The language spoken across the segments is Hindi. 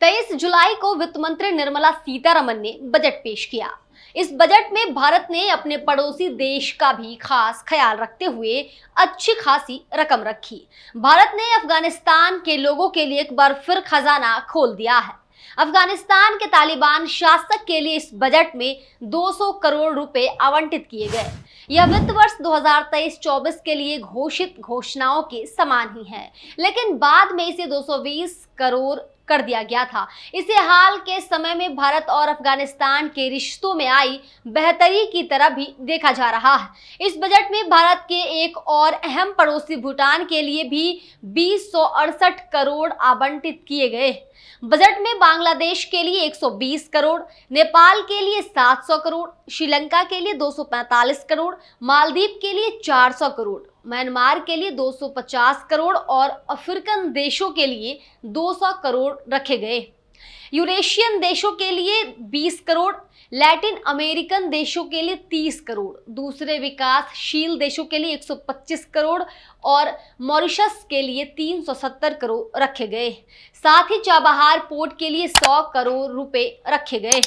23 जुलाई को वित्त मंत्री निर्मला सीतारमण ने बजट पेश किया। इस बजट में भारत ने अपने पड़ोसी देश का भी खास ख्याल रखते हुए अच्छी खासी रकम रखी। भारत ने अफगानिस्तान के लोगों के लिए एक बार फिर खजाना खोल दिया है। अफगानिस्तान के तालिबान शासक के लिए इस बजट में 200 करोड़ रुपए आवंटित किए गए। यह वित्त वर्ष 2023-24 के लिए घोषित घोषणाओं के समान ही है, लेकिन बाद में इसे 220 करोड़ कर दिया गया था। इसे हाल के समय में भारत और अफगानिस्तान के रिश्तों में आई बेहतरी की तरह भी देखा जा रहा है। इस बजट में भारत के एक और अहम पड़ोसी भूटान के लिए भी 268 करोड़ आवंटित किए गए। बजट में बांग्लादेश के लिए 120 करोड़, नेपाल के लिए 700 करोड़, श्रीलंका के लिए 245 करोड़, मालदीव के लिए 400 करोड़, म्यांमार के लिए 250 करोड़ और अफ्रीकन देशों के लिए 200 करोड़ रखे गए। यूरेशियन देशों के लिए 20 करोड़, लैटिन अमेरिकन देशों के लिए 30 करोड़, दूसरे विकासशील देशों के लिए 125 करोड़ और मॉरिशस के लिए 370 करोड़ रखे गए। साथ ही चाबहार पोर्ट के लिए 100 करोड़ रुपए रखे गए।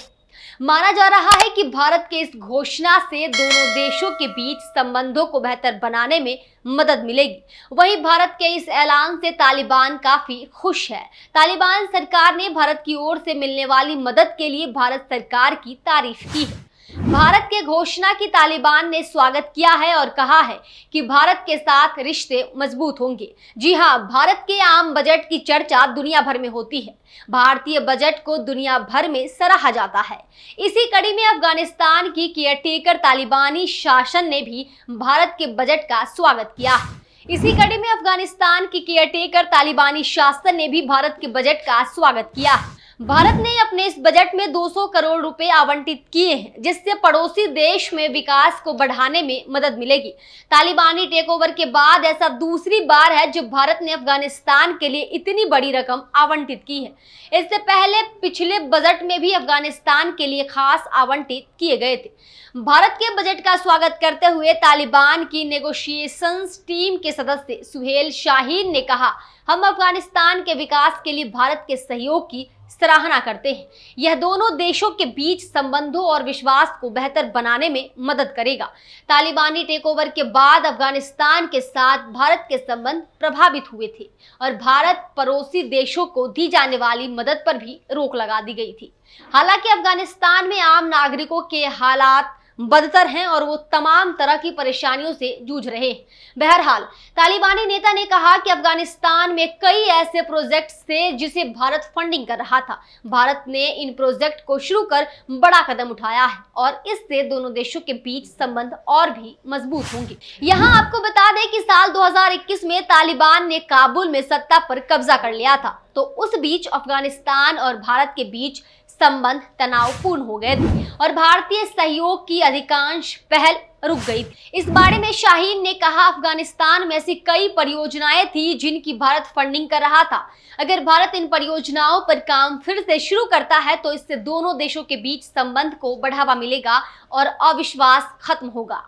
माना जा रहा है कि भारत के इस घोषणा से दोनों देशों के बीच संबंधों को बेहतर बनाने में मदद मिलेगी। वहीं भारत के इस ऐलान से तालिबान काफी खुश है। तालिबान सरकार ने भारत की ओर से मिलने वाली मदद के लिए भारत सरकार की तारीफ की है। भारत के घोषणा की तालिबान ने स्वागत किया है और कहा है कि भारत के साथ रिश्ते मजबूत होंगे। जी हां, भारत के आम बजट की चर्चा दुनिया भर में होती है। भारतीय बजट को दुनिया भर में सराहा जाता है। इसी कड़ी में अफगानिस्तान की केयरटेकर तालिबानी शासन ने भी भारत के बजट का स्वागत किया है। इसी कड़ी में अफगानिस्तान की केयरटेकर तालिबानी शासन ने भी भारत के बजट का स्वागत किया है। भारत ने अपने इस बजट में 200 करोड़ रुपए आवंटित किए हैं, जिससे पड़ोसी देश में विकास को बढ़ाने में मदद मिलेगी। तालिबानी टेकओवर के बाद ऐसा दूसरी बार है जब भारत ने अफगानिस्तान के लिए इतनी बड़ी रकम आवंटित की है। इससे पहले पिछले बजट में भी अफगानिस्तान के लिए खास आवंटित किए गए थे। भारत के बजट का स्वागत करते हुए तालिबान की नेगोशिएशंस टीम के सदस्य सुहेल शाहीन ने कहा, हम अफगानिस्तान के विकास के लिए भारत के सहयोग की सराहना करते हैं। यह दोनों देशों के बीच संबंधों और विश्वास को बेहतर बनाने में मदद करेगा। तालिबानी टेकओवर के बाद अफगानिस्तान के साथ भारत के संबंध प्रभावित हुए थे और भारत पड़ोसी देशों को दी जाने वाली मदद पर भी रोक लगा दी गई थी। हालांकि अफगानिस्तान में आम नागरिकों के हालात बदतर हैं और वो तमाम तरह की परेशानियों से जूझ रहे हैं। बहरहाल, तालिबानी नेता ने कहा कि अफगानिस्तान में कई ऐसे प्रोजेक्ट्स थे जिसे भारत फंडिंग कर रहा था। भारत ने इन प्रोजेक्ट को शुरू कर बड़ा कदम उठाया है और इससे दोनों देशों के बीच संबंध और भी मजबूत होंगे। यहाँ आपको बता दें कि साल 2021 में तालिबान ने काबुल में सत्ता पर कब्जा कर लिया था, तो उस बीच अफगानिस्तान और भारत के बीच संबंध तनावपूर्ण हो गए थे और भारतीय सहयोग की अधिकांश पहल रुक गई थी। इस बारे में शाहीन ने कहा, अफगानिस्तान में ऐसी कई परियोजनाएं थी जिनकी भारत फंडिंग कर रहा था। अगर भारत इन परियोजनाओं पर काम फिर से शुरू करता है तो इससे दोनों देशों के बीच संबंध को बढ़ावा मिलेगा और अविश्वास खत्म होगा।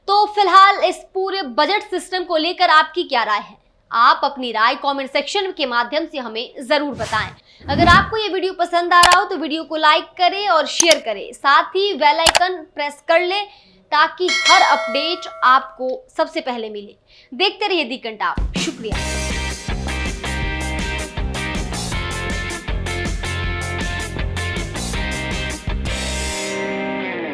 तो फिलहाल इस पूरे बजट सिस्टम को लेकर आपकी क्या राय है? आप अपनी राय कमेंट सेक्शन के माध्यम से हमें जरूर बताएं। अगर आपको ये वीडियो पसंद आ रहा हो तो वीडियो को लाइक करें और शेयर करें। साथ ही बेल आइकन प्रेस कर लें ताकि हर अपडेट आपको सबसे पहले मिले। देखते रहिए दी कंटाप। शुक्रिया।